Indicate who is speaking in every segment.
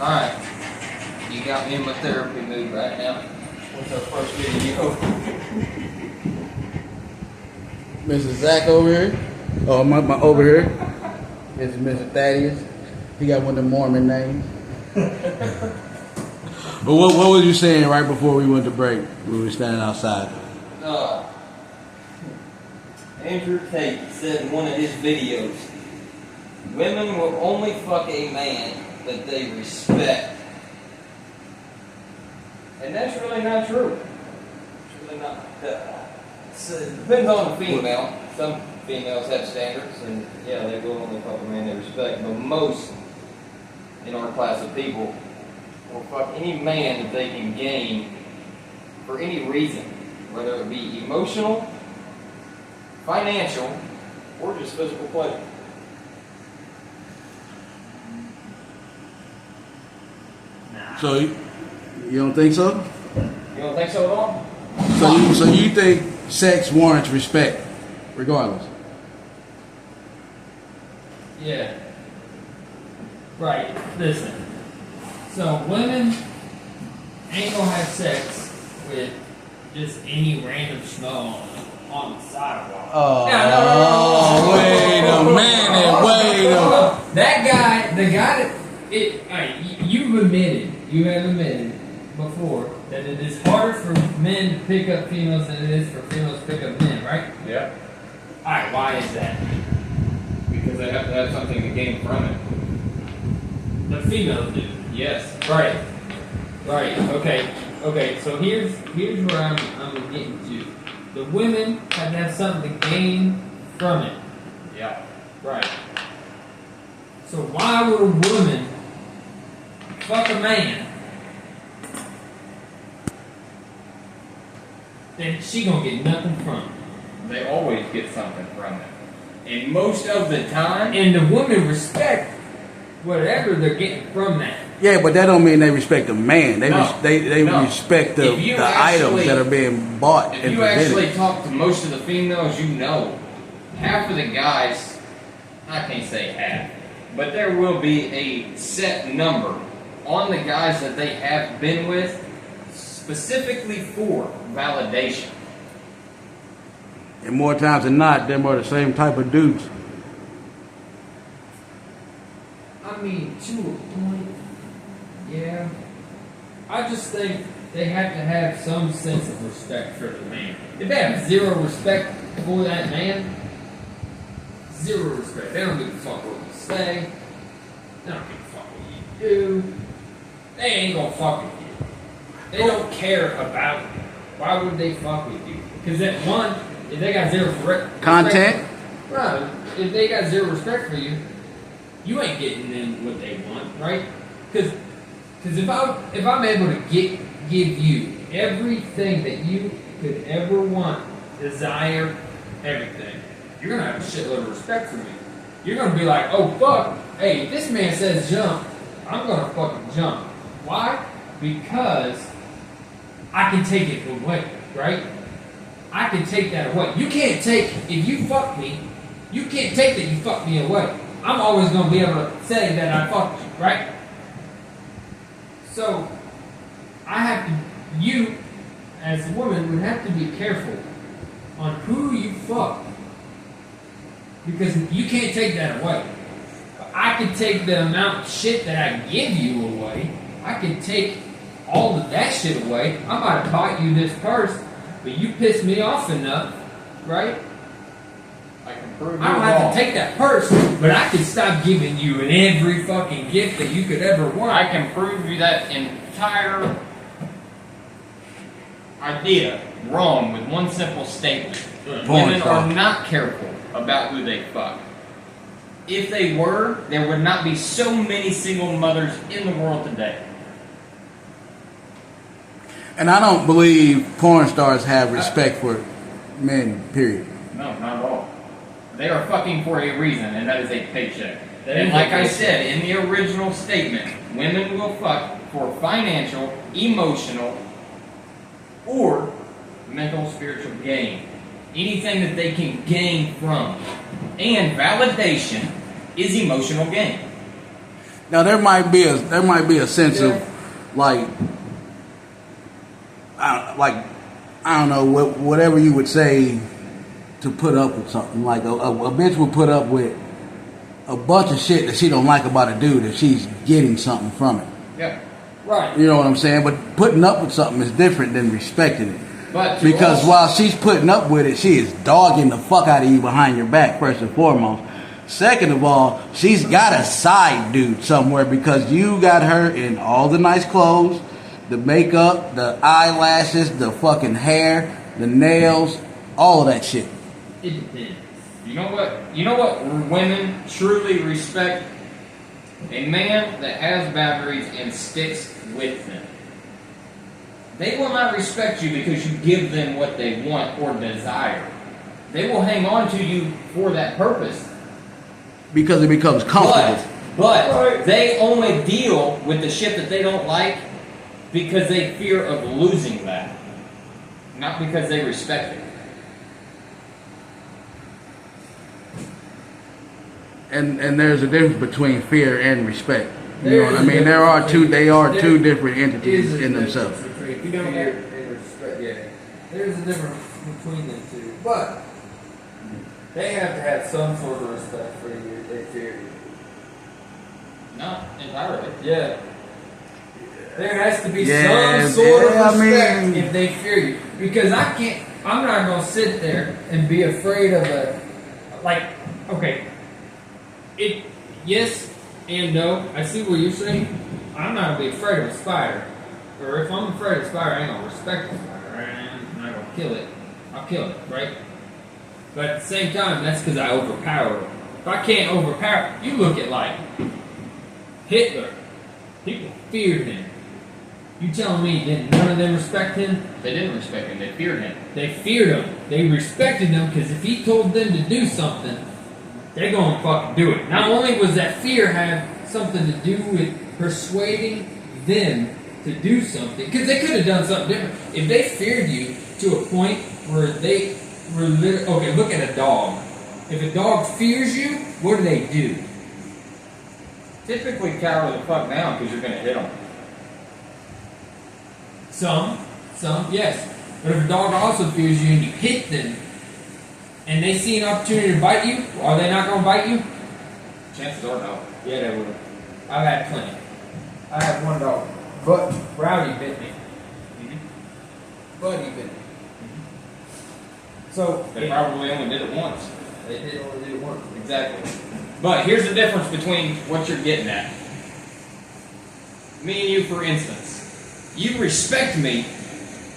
Speaker 1: Alright. You got me in my therapy mood right now. What's our first video?
Speaker 2: Mr. Zach over here. Oh, my over here. This is Mr. Thaddeus. He got one of the Mormon names. But what was you saying right before we went to break? We were standing outside.
Speaker 1: Andrew Tate said in one of his videos, women will only fuck a man that they respect. And that's really not true. It's really not. It depends on the female. Some females have standards, and yeah, they will only fuck a man they respect. But most in our class of people will fuck any man that they can gain for any reason, whether it be emotional, financial, or just physical pleasure.
Speaker 2: So you don't think so?
Speaker 1: You don't think so at all?
Speaker 2: So you think sex warrants respect, regardless?
Speaker 3: Yeah. Right. Listen. So women ain't gonna have sex with just any random schmo on the sidewalk.
Speaker 2: Oh,
Speaker 3: No.
Speaker 2: Wait a minute.
Speaker 3: That guy, the guy that you have admitted before that it is harder for men to pick up females than it is for females to pick up men, right?
Speaker 1: Yeah.
Speaker 3: Alright, why is that?
Speaker 1: Because they have to have something to gain from it.
Speaker 3: The females do.
Speaker 1: Yes.
Speaker 3: Right. Okay. So here's where I'm getting to. The women have to have something to gain from it.
Speaker 1: Yeah.
Speaker 3: Right. So why would a woman fuck a man that she gonna get nothing from?
Speaker 1: They always get something from it. And most of the time,
Speaker 3: And the women respect whatever they're getting from that.
Speaker 2: Yeah, but that don't mean they respect the man. They
Speaker 1: No.
Speaker 2: they
Speaker 1: No.
Speaker 2: respect the
Speaker 1: If you
Speaker 2: items
Speaker 1: actually-
Speaker 2: that are being bought
Speaker 1: if
Speaker 2: and
Speaker 1: you
Speaker 2: presented.
Speaker 1: actually talk to most of the females you know, half of the guys, I can't say half, but there will be a set number on the guys that they have been with specifically for validation.
Speaker 2: And more times than not, them are the same type of dudes.
Speaker 3: I mean, to a point, yeah. I just think they have to have some sense of respect for the man. If they have zero respect for that man, zero respect. They don't give a fuck what you say. They don't give a fuck what you do. They ain't gonna fuck with you. They don't care about you. Why would they fuck with you? Because that one, if they got zero
Speaker 2: Content?
Speaker 3: right? If they got zero respect for you, you ain't getting them what they want, right? Because if I'm able to give you everything that you could ever want, desire, everything, you're gonna have a shitload of respect for me. You're gonna be like, oh fuck, hey, if this man says jump, I'm gonna fucking jump. Why? Because I can take it away, right? I can take that away. You can't take, if you fuck me, you can't take that you fucked me away. I'm always going to be able to say that I fucked you, right? So, you, as a woman, would have to be careful on who you fuck. Because you can't take that away. But I can take the amount of shit that I give you away. I can take all of that shit away. I might have bought you this purse, but you pissed me off enough, right?
Speaker 1: I can prove
Speaker 3: I don't
Speaker 1: you
Speaker 3: have
Speaker 1: wrong.
Speaker 3: to take that purse, but I can stop giving you every fucking gift that you could ever want.
Speaker 1: I can prove you that entire idea wrong with one simple statement. Women are not careful about who they fuck. If they were, there would not be so many single mothers in the world today.
Speaker 2: And I don't believe porn stars have respect for men, period.
Speaker 1: No, not at all. They are fucking for a reason, and that is a paycheck.
Speaker 3: That
Speaker 1: And
Speaker 3: is
Speaker 1: like
Speaker 3: a
Speaker 1: I
Speaker 3: paycheck.
Speaker 1: said in the original statement, women will fuck for financial, emotional, or mental, spiritual gain. Anything that they can gain from. And validation is emotional gain.
Speaker 2: Now there might be a sense
Speaker 3: Yeah.
Speaker 2: of like I don't know whatever you would say to put up with something. Like a bitch would put up with a bunch of shit that she don't like about a dude if she's getting something from it.
Speaker 1: Yeah.
Speaker 3: Right.
Speaker 2: You know what I'm saying? But putting up with something is different than respecting it.
Speaker 1: But
Speaker 2: Because while she's putting up with it, she is dogging the fuck out of you behind your back, first and foremost. Second of all, she's got a side dude somewhere because you got her in all the nice clothes, the makeup, the eyelashes, the fucking hair, the nails, all of that shit.
Speaker 3: It depends.
Speaker 1: You know what? You know what women truly respect? A man that has boundaries and sticks with them. They will not respect you because you give them what they want or desire. They will hang on to you for that purpose.
Speaker 2: Because it becomes comfortable.
Speaker 1: But they only deal with the shit that they don't like because they fear of losing that. Not because they respect it.
Speaker 2: And there's a difference between fear and respect. You
Speaker 3: There
Speaker 2: know what
Speaker 3: is
Speaker 2: I
Speaker 3: a
Speaker 2: mean? There are
Speaker 3: difference
Speaker 2: two. They are
Speaker 3: between-
Speaker 2: two different entities
Speaker 3: Is a
Speaker 2: in
Speaker 3: difference
Speaker 2: themselves.
Speaker 3: between fear and respect. Yeah, there's a difference between them two, but they have to have some sort of respect for you. They fear you.
Speaker 1: Not entirely.
Speaker 3: Yeah. There has to be
Speaker 2: Yeah,
Speaker 3: some sort of
Speaker 2: yeah, I
Speaker 3: respect
Speaker 2: mean-
Speaker 3: if they fear you. Because I'm not gonna sit there and be afraid of okay. Yes and no. I see what you're saying. I'm not gonna be afraid of a spider. Or if I'm afraid of a spider, I ain't gonna respect the spider. I'm not gonna kill it. I'll kill it, right? But at the same time, that's because I overpower it. If I can't overpower, you look at like Hitler. People feared him. You telling me didn't none of them respect him?
Speaker 1: They didn't respect him. They feared him.
Speaker 3: They feared him. They respected him because if he told them to do something, they're gonna fucking do it. Not only was that fear have something to do with persuading them to do something, because they could have done something different. If they feared you to a point where they were literally, okay, look at a dog. If a dog fears you, what do?
Speaker 1: Typically cower the fuck down because you're going to hit them.
Speaker 3: Some, yes. But if a dog also fears you and you hit them, and they see an opportunity to bite you, are they not going to bite you?
Speaker 1: Chances are no.
Speaker 3: Yeah, they will. I've had plenty. I had one dog, but Rowdy bit me. Buddy bit me. So
Speaker 1: They probably only did it once.
Speaker 3: They did only do it once.
Speaker 1: Exactly. But here's the difference between what you're getting at. Me and you, for instance. You respect me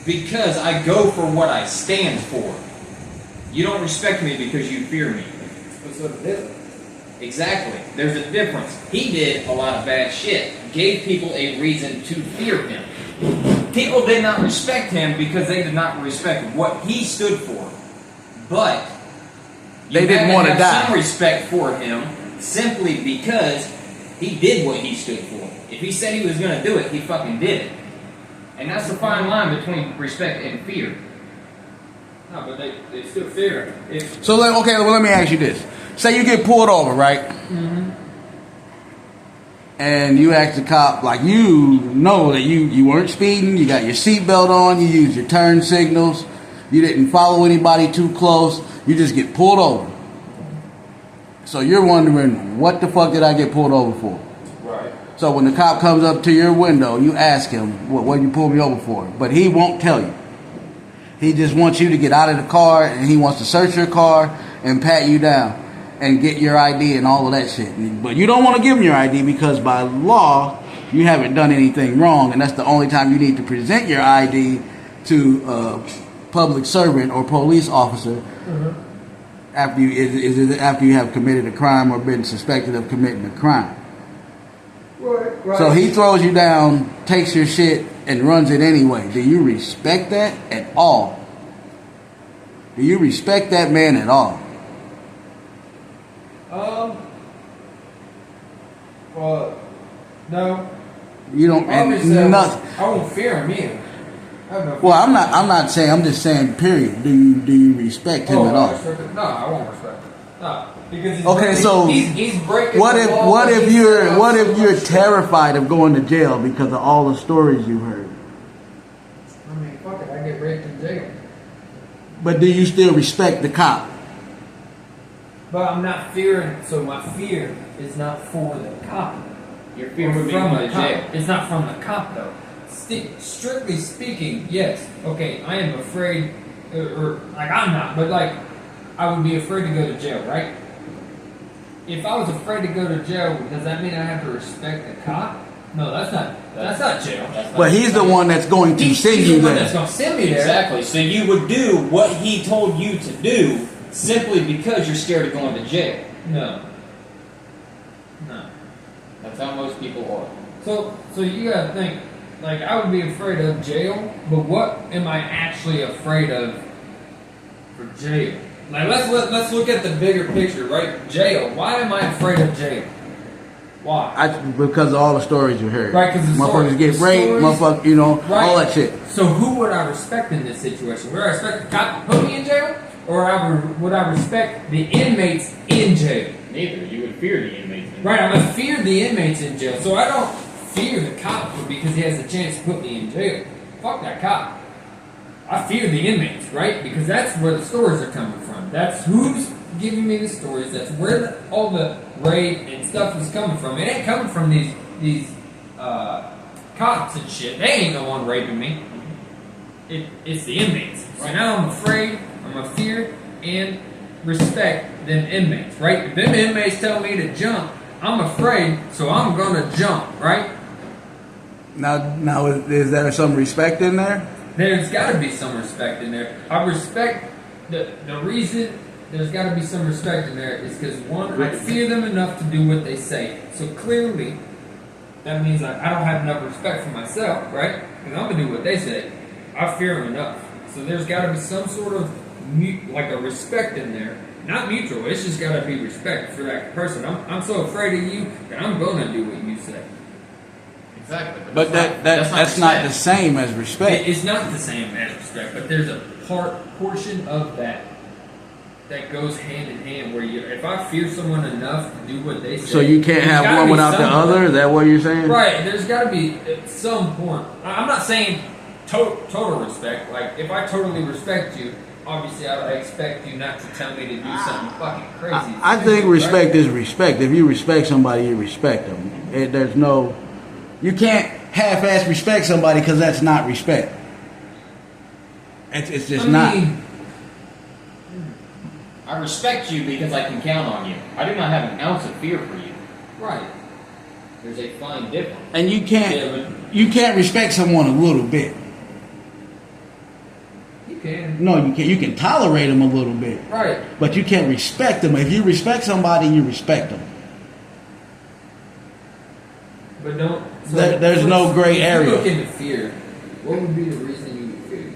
Speaker 1: because I go for what I stand for. You don't respect me because you fear me.
Speaker 3: What's the difference?
Speaker 1: Exactly. There's a difference. He did a lot of bad shit. Gave people a reason to fear him. People did not respect him because they did not respect what he stood for. But
Speaker 2: They didn't want to die.
Speaker 1: Some respect for him simply because he did what he stood for. If he said he was going to do it, he fucking did it. And that's the fine line between respect and fear.
Speaker 3: No, but they still fear him.
Speaker 2: So let me ask you this: say you get pulled over, right? And you ask the cop, like, you know that you weren't speeding, you got your seatbelt on, you used your turn signals, you didn't follow anybody too close, you just get pulled over. So you're wondering, what the fuck did I get pulled over for?
Speaker 3: Right.
Speaker 2: So when the cop comes up to your window, you ask him, what did you pull me over for? But he won't tell you. He just wants you to get out of the car, and he wants to search your car and pat you down and get your ID and all of that shit. But you don't want to give him your ID because by law, you haven't done anything wrong, and that's the only time you need to present your ID to a public servant or police officer after you have committed a crime or been suspected of committing a crime.
Speaker 3: Right.
Speaker 2: So he throws you down, takes your shit, and runs it anyway. Do you respect that at all? Do you respect that man at all?
Speaker 3: Well, no.
Speaker 2: You don't.
Speaker 3: Obviously,
Speaker 2: And nothing.
Speaker 3: I won't fear him either. I have no fear.
Speaker 2: Well, I'm not saying. I'm just saying. Period. Do you respect him at all?
Speaker 3: No, I won't respect him.
Speaker 1: Because he's
Speaker 2: Okay, so
Speaker 1: he's breaking.
Speaker 2: What
Speaker 1: the
Speaker 2: if
Speaker 1: law,
Speaker 2: what
Speaker 1: but
Speaker 2: if
Speaker 1: he's
Speaker 2: you're
Speaker 1: still
Speaker 2: what
Speaker 1: so
Speaker 2: if you're
Speaker 1: much-
Speaker 2: terrified of going to jail because of all the stories you heard?
Speaker 3: I mean, fuck it, I get raped in jail.
Speaker 2: But do you still respect the cop?
Speaker 3: But I'm not fearing, so my fear is not for the cop.
Speaker 1: Your fear
Speaker 3: Or
Speaker 1: would be
Speaker 3: from
Speaker 1: going
Speaker 3: the
Speaker 1: to
Speaker 3: cop.
Speaker 1: jail.
Speaker 3: It's not from the cop though. Strictly speaking, yes. Okay, I am afraid, or like I'm not, but like I would be afraid to go to jail, right? If I was afraid to go to jail, does that mean I have to respect the cop? No, that's not jail.
Speaker 1: That's not-
Speaker 2: But he's the one that's going to send
Speaker 3: He's
Speaker 2: you
Speaker 3: the one that's
Speaker 2: there.
Speaker 3: gonna send me there.
Speaker 1: Exactly. So you would do what he told you to do simply because you're scared of going to jail.
Speaker 3: No.
Speaker 1: That's how most people are.
Speaker 3: So you gotta think, like I would be afraid of jail, but what am I actually afraid of for jail? Like let's look at the bigger picture, right? Jail. Why am I afraid of jail? Why?
Speaker 2: Because of all the stories you heard.
Speaker 3: Right, 'cause the
Speaker 2: motherfuckers get
Speaker 3: the
Speaker 2: raped,
Speaker 3: stories-
Speaker 2: motherfuckers, you know,
Speaker 3: Right.
Speaker 2: all that shit.
Speaker 3: So who would I respect in this situation? Would I respect the cop who put me in jail, or would I respect the inmates in jail?
Speaker 1: Neither. You would fear the inmates.
Speaker 3: Right, I'm gonna fear the inmates in jail. So I don't fear the cop because he has a chance to put me in jail. Fuck that cop. I fear the inmates, right? Because that's where the stories are coming from. That's who's giving me the stories. That's where all the rape and stuff is coming from. It ain't coming from these cops and shit. They ain't the one raping me. It's the inmates. So now I'm afraid, I'm a fear, and respect them inmates, right? If them inmates tell me to jump, I'm afraid, so I'm gonna jump, right?
Speaker 2: Now is there some respect in there?
Speaker 3: There's got to be some respect in there. I respect the reason there's got to be some respect in there is because one, I fear them enough to do what they say. So clearly, that means I don't have enough respect for myself, right? Because I'm gonna do what they say. I fear them enough. So there's got to be some sort of like a respect in there. Not mutual. It's just got to be respect for that person. I'm so afraid of you that I'm gonna do what you say.
Speaker 1: Exactly.
Speaker 2: But that's not the same as respect.
Speaker 3: It's not the same as respect, but there's a portion of that goes hand in hand. Where if I fear someone enough to do what they say,
Speaker 2: So you can't
Speaker 3: there's
Speaker 2: have
Speaker 3: gotta
Speaker 2: one
Speaker 3: be
Speaker 2: without the
Speaker 3: some
Speaker 2: other?
Speaker 3: point.
Speaker 2: Is that what you're saying?
Speaker 3: Right? There's got to be at some point. I'm not saying total respect. Like if I totally respect you, obviously I expect you not to tell me to do something fucking crazy.
Speaker 2: I think
Speaker 3: Right?
Speaker 2: respect is respect. If you respect somebody, you respect them. There's no, you can't half-ass respect somebody because that's not respect. It's just not.
Speaker 1: I respect you because I can count on you. I do not have an ounce of fear for you.
Speaker 3: Right.
Speaker 1: There's a fine difference.
Speaker 2: And you
Speaker 3: Yeah,
Speaker 2: can't respect someone a little bit.
Speaker 3: but you can.
Speaker 2: No, you can't. You can tolerate them a little bit,
Speaker 3: Right.
Speaker 2: but you can't respect them. If you respect somebody, you respect them.
Speaker 3: But don't.
Speaker 2: There's no gray
Speaker 3: if you
Speaker 2: area.
Speaker 3: look into fear. What would be the reason you would fear?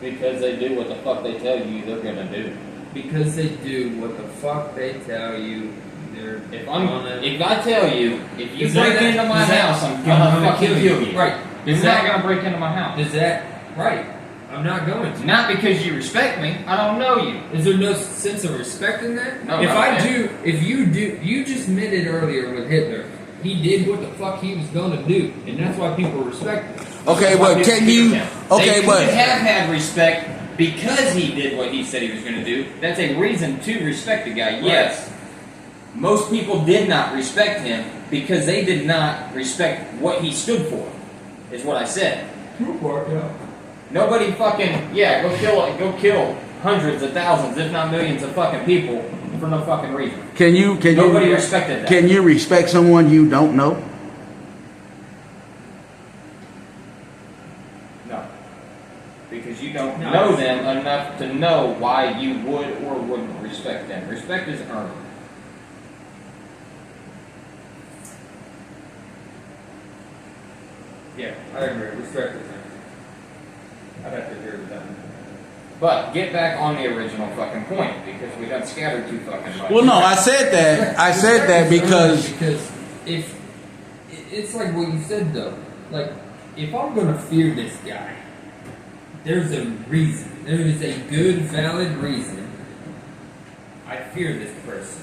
Speaker 1: Because they do what the fuck they tell you they're gonna do.
Speaker 3: Because they do what the fuck they tell you. They're
Speaker 1: If
Speaker 3: gonna.
Speaker 1: I tell you, if you
Speaker 3: Is that-
Speaker 1: break into my
Speaker 3: is that-
Speaker 1: house, I'm
Speaker 3: I'm
Speaker 1: gonna
Speaker 3: gonna
Speaker 1: fucking
Speaker 3: kill
Speaker 1: kill
Speaker 3: you.
Speaker 1: you.
Speaker 3: Right.
Speaker 1: You're
Speaker 3: Is
Speaker 1: not
Speaker 3: that-
Speaker 1: gonna break into my house.
Speaker 3: Is that right? I'm not going to.
Speaker 1: Not because you respect me. I don't know you.
Speaker 3: Is there no sense of respect in that?
Speaker 1: No,
Speaker 3: if
Speaker 1: not
Speaker 3: I
Speaker 1: that.
Speaker 3: do, if you do, you just admitted earlier with Hitler, he did what the fuck he was gonna do, and that's why people respect him.
Speaker 2: Okay, but can you? Okay,
Speaker 1: they
Speaker 2: but
Speaker 1: could have had respect because he did what he said he was going to do. That's a reason to respect the guy. Yes. Most people did not respect him because they did not respect what he stood for. Is what I said. Nobody fucking go kill hundreds of thousands, if not millions of fucking people for no fucking reason. Nobody respected that.
Speaker 2: Can you respect someone you don't know?
Speaker 1: No. Because you don't know them enough to know why you would or wouldn't respect them. Respect is earned.
Speaker 3: Yeah, I agree. Respect is I'd have to agree with that.
Speaker 1: But get back on the original fucking point because we got scattered too fucking much.
Speaker 2: Well, no, I said that. I said that because
Speaker 3: if it's like what you said though, like if I'm gonna fear this guy, there's a reason. There is a good, valid reason I fear this person.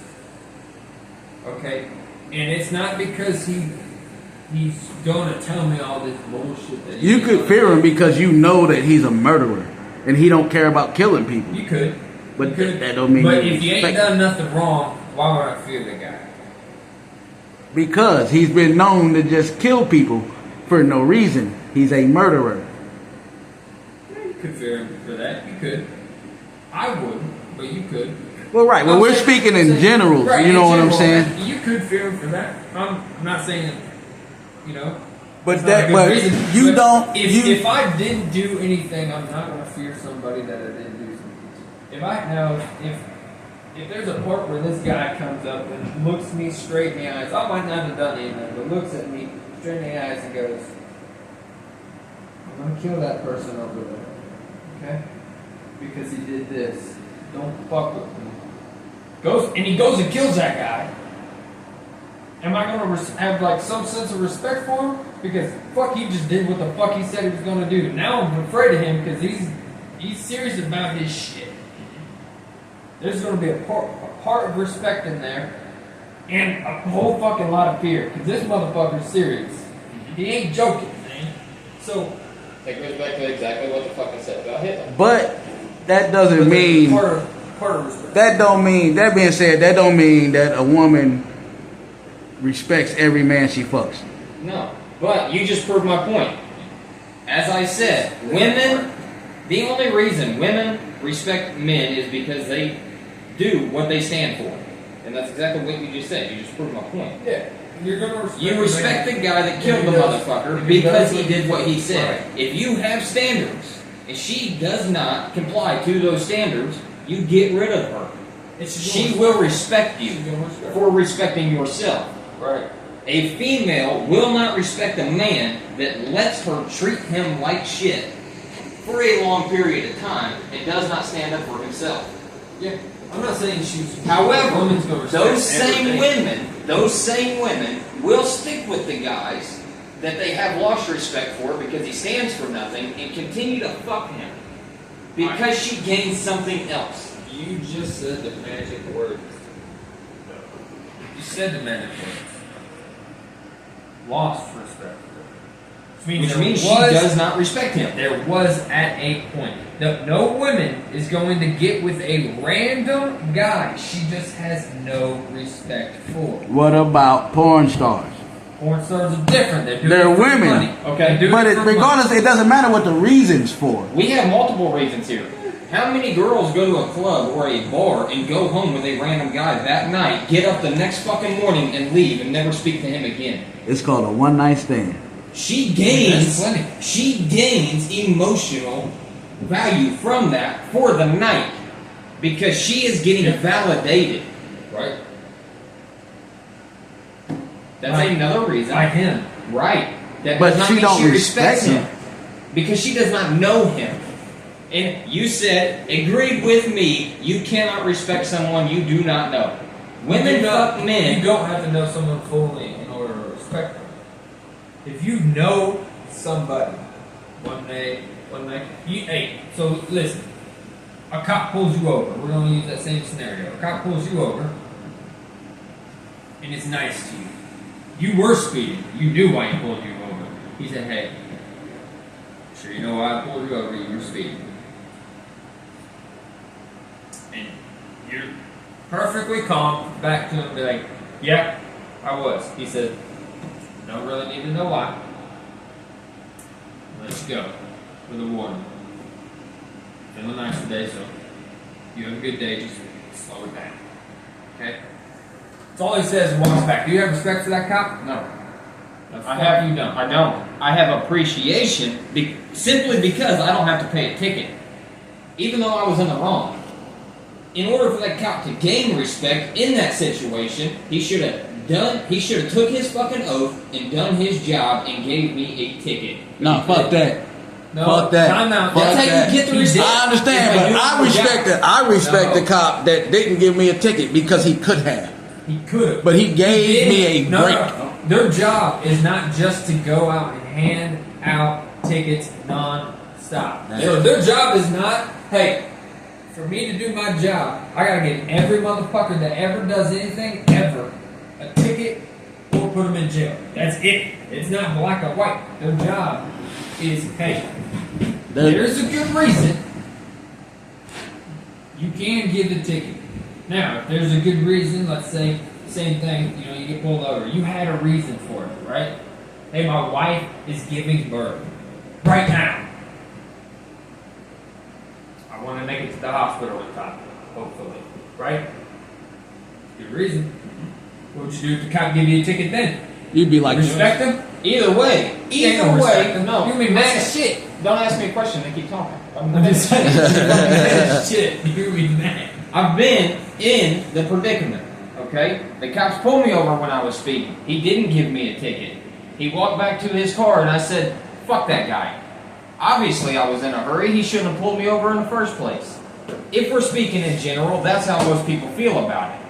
Speaker 3: Okay? And it's not because he's gonna tell me all this bullshit that
Speaker 2: You could fear him because you know that he's a murderer and he don't care about killing people.
Speaker 3: You could.
Speaker 2: But
Speaker 3: You could.
Speaker 2: that don't mean.
Speaker 3: But
Speaker 2: you
Speaker 3: if you ain't
Speaker 2: respect
Speaker 3: done nothing wrong, why would I fear the guy?
Speaker 2: Because he's been known to just kill people for no reason. He's a murderer.
Speaker 3: Yeah, you could fear him for that. You could. I wouldn't, but you could.
Speaker 2: Well, right. Well,
Speaker 3: I'm
Speaker 2: we're
Speaker 3: saying-
Speaker 2: speaking in general.
Speaker 3: Right,
Speaker 2: You
Speaker 3: in
Speaker 2: know what I'm
Speaker 3: general,
Speaker 2: saying?
Speaker 3: You could fear him for that. I'm not saying, you know.
Speaker 2: But
Speaker 3: it's not a
Speaker 2: that,
Speaker 3: good
Speaker 2: but
Speaker 3: reason,
Speaker 2: you
Speaker 3: but
Speaker 2: don't.
Speaker 3: If I didn't do anything, I'm not going to fear somebody that I didn't do something. If I know if there's a part where this guy comes up and looks me straight in the eyes, I might not have done anything, but looks at me straight in the eyes and goes, "I'm going to kill that person over there, okay? Because he did this. Don't fuck with me." He goes and kills that guy. Am I going to have like some sense of respect for him? Because fuck, he just did what the fuck he said he was going to do. Now I'm afraid of him because he's serious about his shit. There's going to be a part of respect in there, and a whole fucking lot of fear because this motherfucker's serious. He ain't joking, man. So
Speaker 1: That goes back to exactly what the fuck I said about Hitler.
Speaker 2: But that doesn't mean.
Speaker 3: part of respect.
Speaker 2: That don't mean. That being said, that don't mean that a woman respects every man she fucks.
Speaker 1: No, but you just proved my point. As I said, women, the only reason women respect men is because they do what they stand for. And that's exactly what you just said. You just proved my point.
Speaker 3: Yeah, you're gonna respect.
Speaker 1: You respect the guy that killed the motherfucker because he did what he said. If you have standards and she does not comply to those standards, you get rid of her. She will respect you for respecting yourself.
Speaker 3: Right.
Speaker 1: A female will not respect a man that lets her treat him like shit for a long period of time and does not stand up for himself.
Speaker 3: Yeah. I'm not saying she's.
Speaker 1: However,
Speaker 3: women's gonna respect
Speaker 1: those same women will stick with the guys that they have lost respect for because he stands for nothing and continue to fuck him because she gains something else.
Speaker 3: You just said the magic words. You said the magic words. Lost respect.
Speaker 1: Which means she does not respect him.
Speaker 3: There was at a point. No woman is going to get with a random guy she just has no respect for.
Speaker 2: What about porn stars?
Speaker 3: Porn stars are different. They're doing
Speaker 2: They're
Speaker 3: it for
Speaker 2: women.
Speaker 3: money.
Speaker 1: Okay.
Speaker 3: They're doing
Speaker 2: But
Speaker 3: it for
Speaker 2: regardless,
Speaker 3: money.
Speaker 2: it doesn't matter what the reason's for.
Speaker 1: We have multiple reasons here. How many girls go to a club or a bar and go home with a random guy that night, get up the next fucking morning and leave and never speak to him again?
Speaker 2: It's called a one night stand.
Speaker 1: She
Speaker 3: That's plenty.
Speaker 1: gains emotional value from that for the night because she is getting validated.
Speaker 3: Right.
Speaker 1: That's
Speaker 3: By-
Speaker 1: another reason.
Speaker 3: By him.
Speaker 1: Right. That
Speaker 2: But
Speaker 1: does not
Speaker 2: she
Speaker 1: mean
Speaker 2: don't
Speaker 1: she respects
Speaker 2: respect
Speaker 1: him because she does not know him. And you said, agreed with me, you cannot respect someone you do not know. Women fuck men.
Speaker 3: You don't have to know someone fully in order to respect them. If you know somebody one night, so listen, a cop pulls you over. We're going to use that same scenario. A cop pulls you over, and it's nice to you. You were speeding. You knew why he pulled you over. He said, "Hey, sure you know why I pulled you over? You were speeding." And you're perfectly calm, back to him, be like, "Yeah, I was." He said, "Don't really need to know why. Let's go with a warning. Feeling nice today, so you have a good day. Just slow it down, okay?" That's all he says and walks back. Do you have respect for that cop?
Speaker 1: No.
Speaker 3: The
Speaker 1: I
Speaker 3: fuck
Speaker 1: have.
Speaker 3: you don't.
Speaker 1: I don't. I have appreciation simply because I don't have to pay a ticket, even though I was in the wrong. In order for that cop to gain respect in that situation, he should have took his fucking oath and done his job and gave me a ticket.
Speaker 2: No, fuck that.
Speaker 3: No,
Speaker 2: Fuck that.
Speaker 3: time out.
Speaker 2: Fuck
Speaker 1: That's how
Speaker 2: that.
Speaker 1: you get the
Speaker 3: He
Speaker 1: respect.
Speaker 2: I understand,
Speaker 1: If
Speaker 2: but
Speaker 1: do
Speaker 2: I
Speaker 1: my
Speaker 2: respect
Speaker 1: job.
Speaker 2: it. I respect
Speaker 3: No.
Speaker 2: the cop that didn't give me a ticket because he could have.
Speaker 3: He could have.
Speaker 2: But he gave me a break.
Speaker 3: No. Their job is not just to go out and hand out tickets non-stop.
Speaker 2: That's
Speaker 3: So their job is not, hey, For me to do my job, I gotta give every motherfucker that ever does anything ever a ticket or put them in jail. That's it. It's not black or white. Their job is, hey, there's a good reason. You can give the ticket. Now, if there's a good reason, let's say, same thing, you know, you get pulled over. You had a reason for it, right? Hey, my wife is giving birth right now. I want to make it to the hospital in time, hopefully, right? Good reason. What would you do if the cop give you a ticket then?
Speaker 2: You'd be like,
Speaker 3: Respect them?
Speaker 1: Either way, no.
Speaker 3: You mean mad as
Speaker 1: listen,
Speaker 3: shit.
Speaker 1: Don't ask me a question. They keep talking.
Speaker 3: I'm just saying. Shit, you mean mad.
Speaker 1: I've been in the predicament. Okay, the cops pulled me over when I was speeding. He didn't give me a ticket. He walked back to his car, and I said, "Fuck that guy." Obviously, I was in a hurry. He shouldn't have pulled me over in the first place. If we're speaking in general, that's how most people feel about it.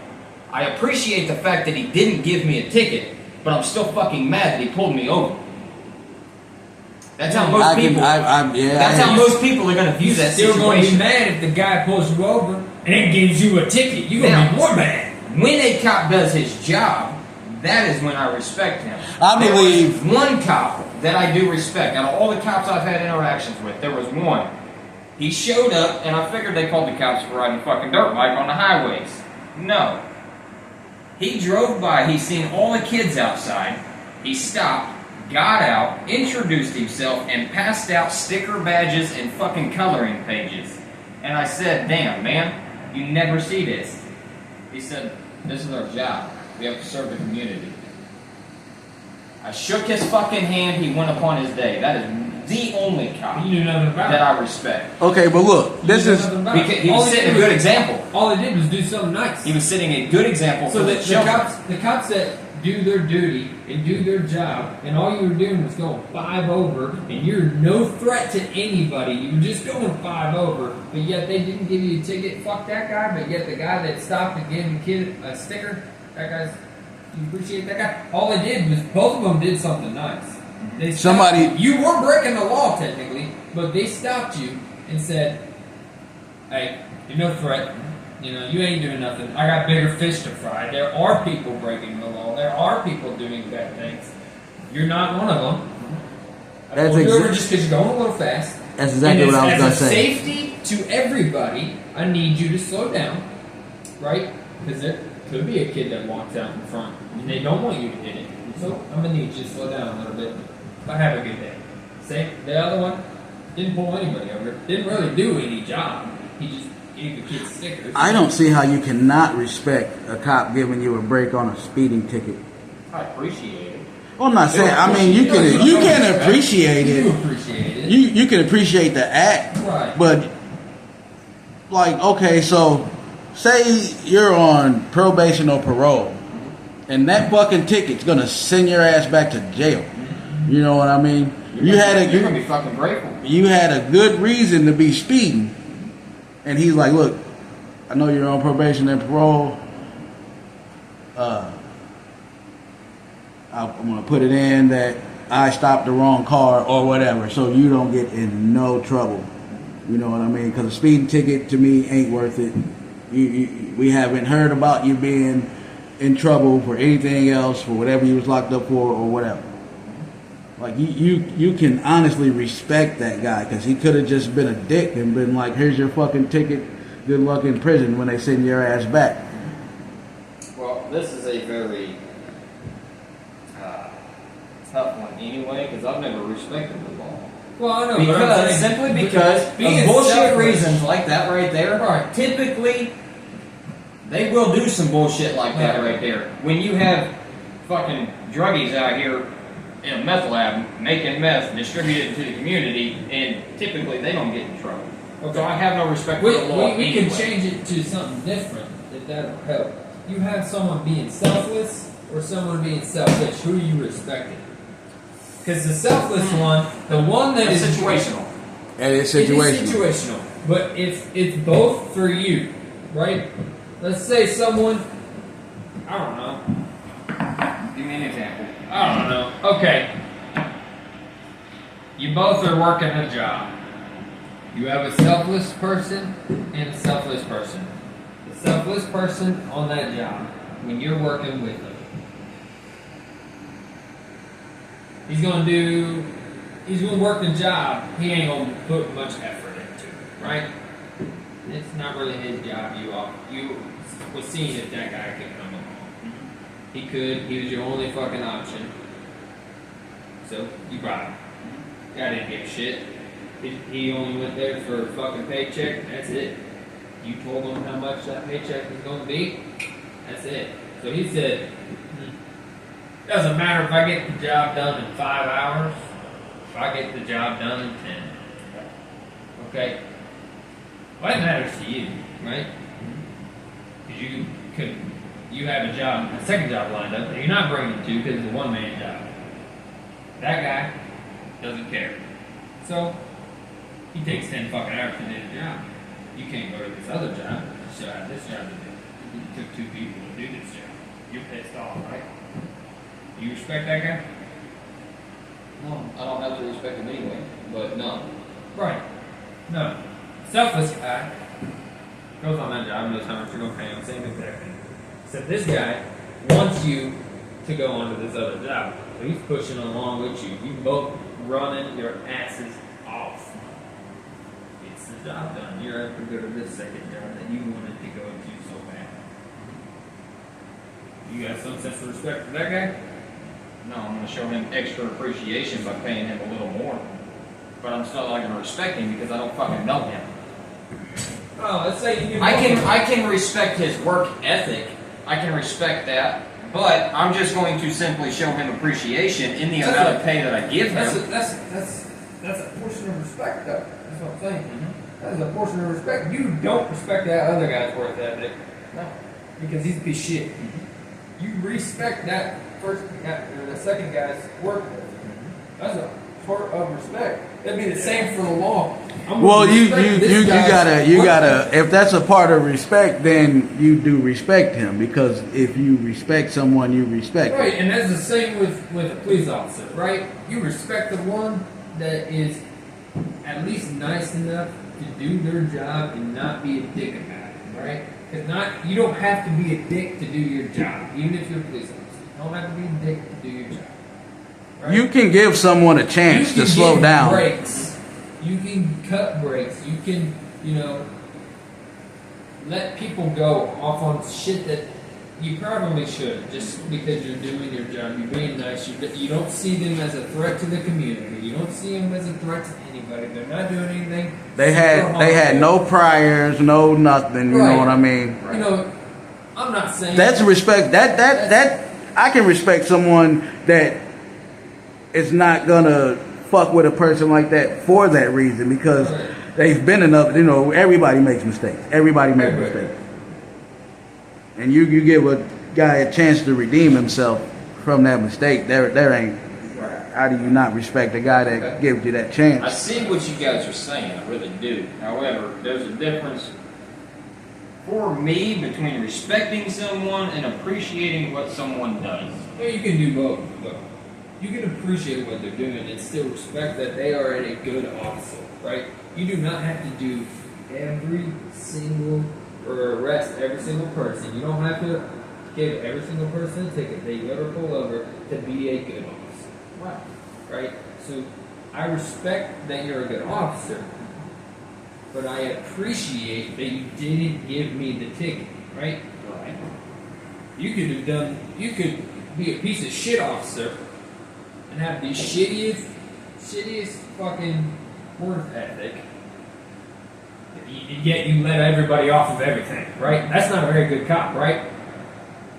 Speaker 1: I appreciate the fact that he didn't give me a ticket, but I'm still fucking mad that he pulled me over. That's how most people. That's how most people are going to view that
Speaker 3: Still going to be
Speaker 1: situation.
Speaker 3: mad if the guy pulls you over and then gives you a ticket. You're going to be more mad.
Speaker 1: When a cop does his job, that is when I respect him.
Speaker 2: I believe-
Speaker 1: There was one cop that I do respect. Out of all the cops I've had interactions with, there was one. He showed up, and I figured they called the cops for riding a fucking dirt bike on the highways. No. He drove by, he seen all the kids outside, he stopped, got out, introduced himself, and passed out sticker badges and fucking coloring pages. And I said, "Damn, man, you never see this." He said, "This is our job. We have to serve the community." I shook his fucking hand, he went upon his day. That is the only cop
Speaker 3: You knew nothing about
Speaker 1: that
Speaker 3: it.
Speaker 1: I respect.
Speaker 2: okay, but look, this
Speaker 3: You knew
Speaker 2: is
Speaker 3: nothing about it.
Speaker 1: Because he
Speaker 3: All
Speaker 1: was
Speaker 3: he
Speaker 1: setting a
Speaker 3: did
Speaker 1: good
Speaker 3: was-
Speaker 1: example.
Speaker 3: All they did was do something nice.
Speaker 1: He was setting a good example
Speaker 3: So
Speaker 1: for the
Speaker 3: the
Speaker 1: children.
Speaker 3: cops that do their duty and do their job, and all you were doing was going 5 over, and you're no threat to anybody. You were just going 5 over, but yet they didn't give you a ticket. Fuck that guy. But yet the guy that stopped and gave the kid a sticker, that guy's. You appreciate that guy? All they did was both of them did something nice. They stopped
Speaker 2: Somebody-
Speaker 3: you were breaking the law technically, but they stopped you and said, "Hey, you're no threat. You know, you ain't doing nothing. I got bigger fish to fry. There are people breaking the law. There are people doing bad things. You're not one of them.
Speaker 2: That's
Speaker 3: Pulled you over
Speaker 2: exa-
Speaker 3: just because you're going a little fast.
Speaker 2: That's exactly
Speaker 3: And
Speaker 2: what I was
Speaker 3: as
Speaker 2: gonna
Speaker 3: a
Speaker 2: say.
Speaker 3: safety to everybody, I need you to slow down, right? Because there could be a kid that walks out in front, and they don't want you to hit it. So I'm gonna need you to slow down a little bit. But have a good day." Same. The other one didn't pull anybody over. Didn't really do any job. He just gave the kid stickers.
Speaker 2: I don't see how you cannot respect a cop giving you a break on a speeding ticket.
Speaker 1: I appreciate it.
Speaker 2: Well, I'm not saying. I mean, you can appreciate
Speaker 3: You
Speaker 2: it.
Speaker 3: appreciate it.
Speaker 2: You can appreciate the act,
Speaker 3: Right.
Speaker 2: but like, okay, so say you're on probation or parole, and that fucking ticket's gonna send your ass back to jail. You know what I mean?
Speaker 1: You're gonna be fucking grateful.
Speaker 2: You had a good reason to be speeding, and he's like, "Look, I know you're on probation and parole. I'm gonna put it in that I stopped the wrong car or whatever, so you don't get in no trouble." You know what I mean? Because a speeding ticket to me ain't worth it. We haven't heard about you being in trouble for anything else, for whatever you was locked up for or whatever. Like you can honestly respect that guy, because he could have just been a dick and been like, "Here's your fucking ticket. Good luck in prison when they send your ass back."
Speaker 1: Well, this is a very tough one anyway, because I've never respected the law.
Speaker 3: Well, I know, but I'm
Speaker 1: Because,
Speaker 3: saying-
Speaker 1: simply because
Speaker 3: being
Speaker 1: of bullshit
Speaker 3: selfish-
Speaker 1: reasons like that right there,
Speaker 3: Right.
Speaker 1: typically, they will do some bullshit like that
Speaker 3: Right.
Speaker 1: right there. When you have fucking druggies out here in a meth lab making meth, distributed to the community, and typically they don't get in trouble. So I have no respect for
Speaker 3: We,
Speaker 1: the law
Speaker 3: we
Speaker 1: anyway.
Speaker 3: can change it to something different if that'll help. You have someone being selfless or someone being selfish. Who are you respecting? Because the selfless one, the one that
Speaker 1: That's
Speaker 3: is
Speaker 1: situational.
Speaker 2: And it's
Speaker 3: It
Speaker 2: situational.
Speaker 3: is situational, but if it's both for you, right? Let's say someone, I don't know.
Speaker 1: Give me an example.
Speaker 3: I don't know. Okay. You both are working a job. You have a selfless person and a selfless person. The selfless person on that job, when you're working with them, he's gonna work the job. He ain't gonna put much effort into it, right? It's not really his job. You was seeing if that guy could come along. He could. He was your only fucking option. So you brought him. Guy didn't give a shit. He only went there for a fucking paycheck. That's it. You told him how much that paycheck was going to be. That's it. So he said, doesn't matter if I get the job done in 5 hours. If I get the job done in 10. Okay? Well, that matters to you, right? Because you have a second job lined up that you're not bringing to because it's a one-man job. That guy doesn't care. So, he takes 10 fucking hours to do the job. You can't go to this other job. You still have this job to do. It took 2 people to do this job. You're pissed off, right? You respect that guy?
Speaker 1: No, I don't have to respect him anyway, but no.
Speaker 3: Right. No. Selfless guy goes on that job, knows how much you're going to pay him, same exact thing. Except this guy wants you to go on to this other job. So he's pushing along with you. You both running your asses off. It's the job done. You're able to go to this second job that you wanted to go to so bad. You got some sense of respect for that guy?
Speaker 1: No, I'm going to show him extra appreciation by paying him a little more. But I'm still not going to respect him because I don't fucking know him.
Speaker 3: Oh, let's say you
Speaker 1: I can respect his work ethic. I can respect that. But I'm just going to simply show him appreciation in the amount of pay that I give him.
Speaker 3: That's a portion of respect, though. That's what I'm saying. Mm-hmm. That is a portion of respect. You don't respect that other guy's work ethic. No. Because he's a piece of shit. Mm-hmm. You respect that first guy, or the second guy's work ethic. Mm-hmm. That's a part of respect. That'd be the same for the law.
Speaker 2: Well, you gotta. If that's a part of respect, then you do respect him, because if you respect someone, you respect
Speaker 3: right,
Speaker 2: him.
Speaker 3: and that's the same with a police officer, right? You respect the one that is at least nice enough to do their job and not be a dick about it, right? Because you don't have to be a dick to do your job, even if you're a police officer. You don't have to be a dick to do your job. Right?
Speaker 2: You can give someone a chance to slow down.
Speaker 3: Breaks. You can cut breaks. You can, let people go off on shit that you probably should, just because you're doing your job. You're being nice. You don't see them as a threat to the community. You don't see them as a threat to anybody. They're not doing anything.
Speaker 2: They had no priors, no nothing. You know what I mean?
Speaker 3: Right. I'm not saying
Speaker 2: that's respect. That I can respect someone that is not gonna fuck with a person like that for that reason, because they've been enough. Everybody makes mistakes. Everybody makes mistakes. And you give a guy a chance to redeem himself from that mistake. There ain't. How do you not respect the guy that gives you that chance?
Speaker 1: I see what you guys are saying. I really do. However, there's a difference for me between respecting someone and appreciating what someone does.
Speaker 3: Well, you can do both, though. You can appreciate what they're doing and still respect that they are a good officer, right? You do not have to do every single or arrest every single person. You don't have to give every single person a ticket that you ever pull over to be a good officer. Right. Right? So I respect that you're a good officer, but I appreciate that you didn't give me the ticket, right? Right. You could be a piece of shit officer and have the shittiest fucking work ethic, yet you let everybody off of everything, right? That's not a very good cop, right?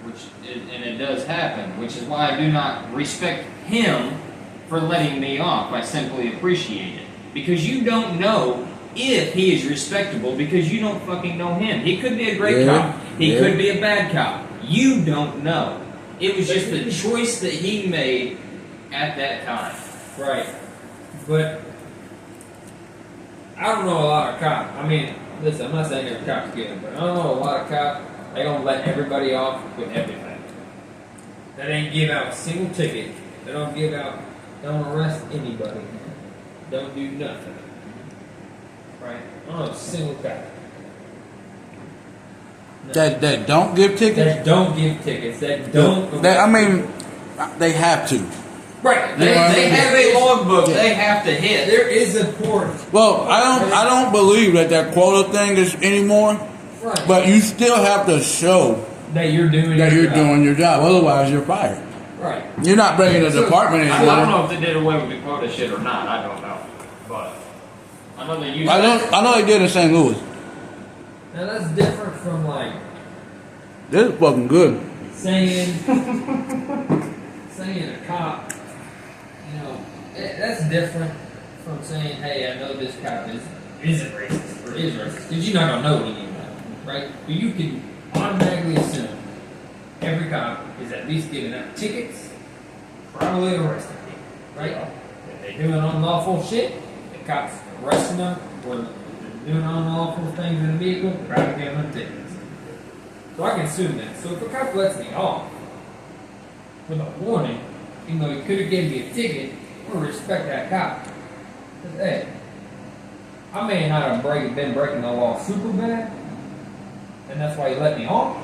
Speaker 1: And it does happen, which is why I do not respect him for letting me off. I simply appreciate it. Because you don't know if he is respectable, because you don't fucking know him. He could be a great cop. He could be a bad cop. You don't know. It was just the choice that he made at that time.
Speaker 3: Right. But I don't know a lot of cops. I mean, listen, I'm not saying every cop's good, but I don't know a lot of cops. They don't let everybody off with everything. They ain't give out a single ticket. They don't arrest anybody. Don't do nothing. right? I don't know a single cop. No.
Speaker 2: That don't give tickets.
Speaker 3: That don't give tickets. That don't.
Speaker 2: I mean, they have to.
Speaker 3: Right.
Speaker 1: They have a logbook.
Speaker 2: Yeah.
Speaker 1: They have to hit.
Speaker 3: There is a port.
Speaker 2: Well, I don't believe that quota thing is anymore.
Speaker 3: Right.
Speaker 2: But you still have to show
Speaker 3: that you're doing.
Speaker 2: that
Speaker 3: your
Speaker 2: you're
Speaker 3: job.
Speaker 2: doing your job. Otherwise, you're fired.
Speaker 3: Right.
Speaker 2: You're not bringing the
Speaker 3: So,
Speaker 2: department
Speaker 1: I don't
Speaker 2: anymore.
Speaker 1: know if they did away with the quota shit or not. I don't know, but I know they used.
Speaker 2: I know they did in St. Louis.
Speaker 3: Now that's different from like
Speaker 2: This is fucking good.
Speaker 3: saying a cop. You know, that's different from saying, "Hey, I know this cop isn't racist or is racist," because you're not gonna know what he is, right? But you can automatically assume every cop is at least giving out tickets, probably arresting people, right? If they're doing unlawful shit, the cops arresting them, or they're doing unlawful things in the vehicle, they're probably giving them tickets. So I can assume that. So if a cop lets me off with a warning, even though he could have given me a ticket, I'm gonna respect that cop. 'Cause, hey, I may not have been breaking the law super bad, and that's why he let me off.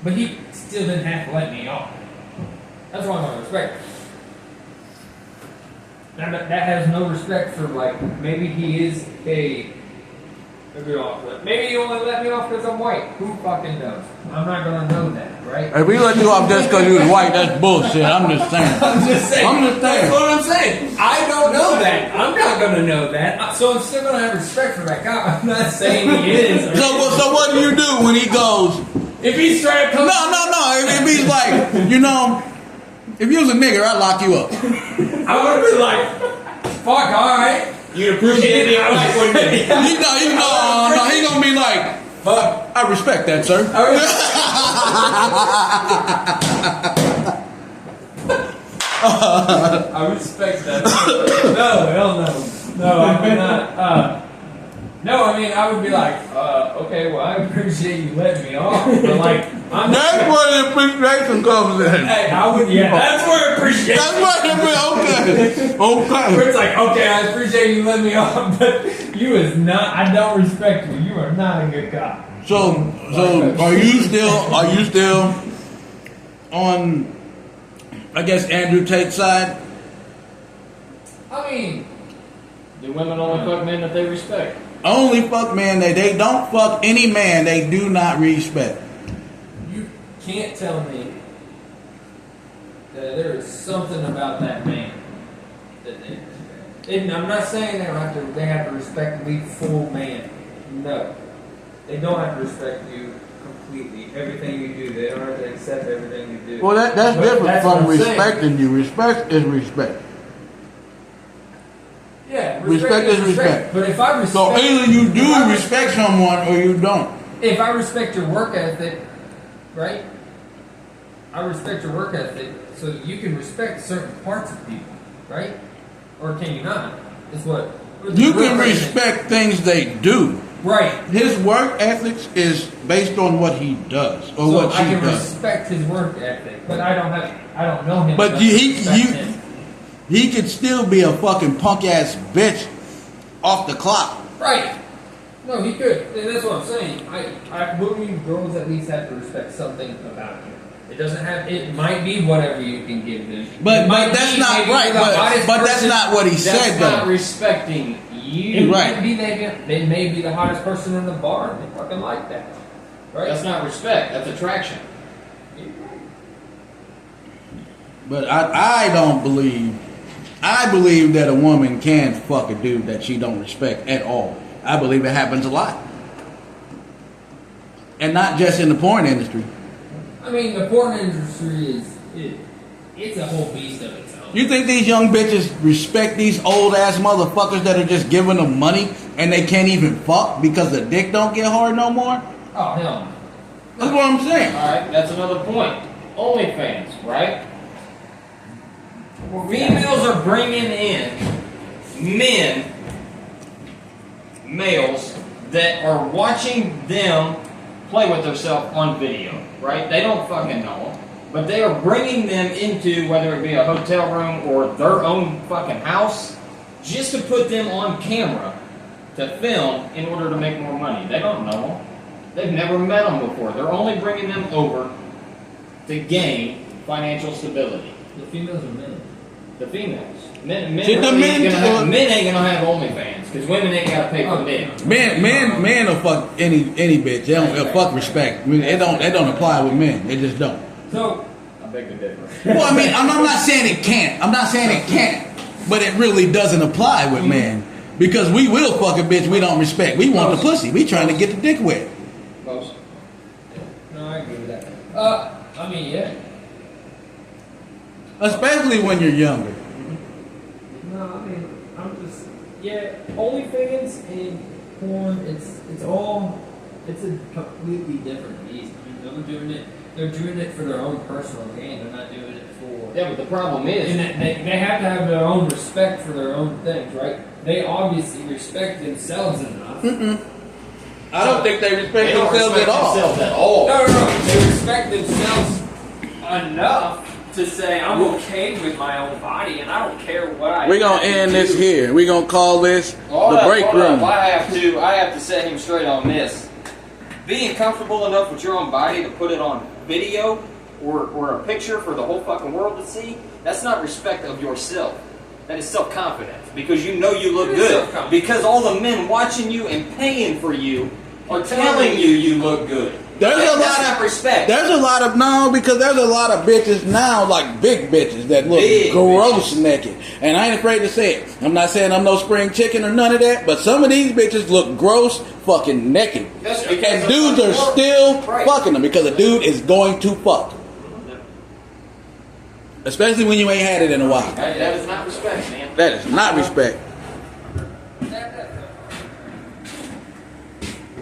Speaker 3: But he still didn't have to let me off. That's why I'm gonna respect him. Now, that has no respect for, like, maybe he is maybe he only let me off because I'm white. Who fucking knows? I'm not gonna know that, right?
Speaker 2: If we let you off just because you're white, that's bullshit. I'm just saying.
Speaker 3: I'm just saying.
Speaker 2: I'm just saying.
Speaker 3: That's what I'm saying. I don't know that. I'm not gonna know that. So I'm still gonna have respect for that cop. I'm not saying he is.
Speaker 2: So what do you do when he goes?
Speaker 3: If he's trying to come,
Speaker 2: No. If he's like, you know, if you was a nigger, I'd lock you up.
Speaker 3: I would be like, fuck, all right.
Speaker 1: You appreciate it. I like what you did.
Speaker 2: No, he gonna be like,
Speaker 3: Fuck.
Speaker 2: I respect that, sir.
Speaker 3: I respect that. No, hell no. No, I would not. No, I mean, I would be like, okay, well, I appreciate you letting me off. But, like, I'm
Speaker 2: That's where the appreciation comes in.
Speaker 3: Hey, I would, yeah, that's where appreciation.
Speaker 2: That's where it okay.
Speaker 3: Where it's like, okay, I appreciate you letting me off, but you is not, I don't respect you. You are not a good cop.
Speaker 2: So are you still on, I guess, Andrew Tate's side?
Speaker 3: I mean,
Speaker 1: Do women only fuck men that they respect?
Speaker 2: Only fuck men they don't fuck any man they do not respect.
Speaker 3: you can't tell me that there is something about that man that they respect. And I'm not saying they have to respect the full man. No. They don't have to respect you completely. Everything you do, they don't have to accept everything you do.
Speaker 2: Well, that's
Speaker 3: But
Speaker 2: different
Speaker 3: that's what
Speaker 2: from
Speaker 3: I'm saying.
Speaker 2: respecting you. Respect is respect.
Speaker 3: Yeah,
Speaker 2: Respect is respect.
Speaker 3: But if I respect,
Speaker 2: So either you
Speaker 3: if
Speaker 2: do
Speaker 3: I
Speaker 2: respect someone or you don't.
Speaker 3: If I respect your work ethic, right? I respect your work ethic, so you can respect certain parts of people, right? Or can you not? Is what
Speaker 2: You can respect things they do.
Speaker 3: right.
Speaker 2: His work ethics is based on what he does or
Speaker 3: So
Speaker 2: what she
Speaker 3: I can
Speaker 2: does.
Speaker 3: respect his work ethic, but I don't know him.
Speaker 2: But
Speaker 3: enough to respect him.
Speaker 2: he could still be a fucking punk ass bitch off the clock.
Speaker 3: Right. No, he could. And that's what I'm saying. I believe girls at least have to respect something about you. It doesn't have. It might be whatever you can give them.
Speaker 2: But
Speaker 3: It might
Speaker 2: that's
Speaker 3: be
Speaker 2: not
Speaker 3: maybe
Speaker 2: right.
Speaker 3: the hottest
Speaker 2: But that's
Speaker 3: person.
Speaker 2: not what he
Speaker 1: That's
Speaker 2: said
Speaker 1: not
Speaker 2: though.
Speaker 1: respecting
Speaker 3: It
Speaker 1: you.
Speaker 2: Right.
Speaker 3: might be they may be the hottest person in the bar. And they fucking like that. Right.
Speaker 1: That's not respect. That's attraction.
Speaker 2: But I don't believe. I believe that a woman can fuck a dude that she don't respect at all. I believe it happens a lot, and not just in the porn industry.
Speaker 3: I mean, the porn industry it's a whole beast of its own.
Speaker 2: You think these young bitches respect these old ass motherfuckers that are just giving them money and they can't even fuck because the dick don't get hard no more?
Speaker 3: Oh hell no.
Speaker 2: That's what I'm saying.
Speaker 1: Alright, that's another point. OnlyFans, right? Females are bringing in males that are watching them play with themselves on video, right? They don't fucking know them, but they are bringing them into, whether it be a hotel room or their own fucking house, just to put them on camera to film in order to make more money. They don't know them. They've never met them before. They're only bringing them over to gain financial stability.
Speaker 3: The females are men.
Speaker 1: The females. Men
Speaker 2: See, the men
Speaker 1: ain't gonna have OnlyFans because women ain't gotta pay for men.
Speaker 2: Men will fuck any bitch. They'll fuck respect. I mean, it don't apply with men. They just don't.
Speaker 3: So,
Speaker 1: I beg the difference.
Speaker 2: Well, I mean, I'm not saying it can't. I'm not saying it can't. But it really doesn't apply with men. Because we will fuck a bitch we don't respect. We want the pussy. We trying to get the dick wet.
Speaker 1: Most.
Speaker 3: no, I agree with that. I mean, yeah.
Speaker 2: Especially when you're younger.
Speaker 3: No, I mean, I'm just yeah. OnlyFans and porn, it's a completely different beast. I mean, they're doing it for their own personal gain. They're not doing it for.
Speaker 1: Yeah, but the problem is,
Speaker 3: And they have to have their own respect for their own things, right? They obviously respect themselves enough.
Speaker 2: I don't think they respect
Speaker 1: they don't
Speaker 2: themselves
Speaker 1: respect
Speaker 2: at all.
Speaker 1: themselves at all.
Speaker 3: No. They respect themselves enough to say, I'm okay with my own body, and I don't care what I.
Speaker 2: We're gonna end this here. We're gonna call this the break room.
Speaker 1: I have to set him straight on this. Being comfortable enough with your own body to put it on video or a picture for the whole fucking world to see, that's not respect of yourself. That is self-confidence because you know you look good. Because all the men watching you and paying for you are telling you look good.
Speaker 2: There's a
Speaker 1: That's
Speaker 2: lot
Speaker 1: not
Speaker 2: of
Speaker 1: respect.
Speaker 2: There's a lot of because there's a lot of bitches now, like big bitches that look
Speaker 1: Big
Speaker 2: gross naked, and I ain't afraid to say it. I'm not saying I'm no spring chicken or none of that, but some of these bitches look gross, fucking naked,
Speaker 1: That's because
Speaker 2: and
Speaker 1: of
Speaker 2: dudes are
Speaker 1: fucking
Speaker 2: still
Speaker 1: work. Right.
Speaker 2: fucking them because a dude is going to fuck, especially when you ain't had it in a while.
Speaker 1: That is not respect, man.
Speaker 2: That is not respect.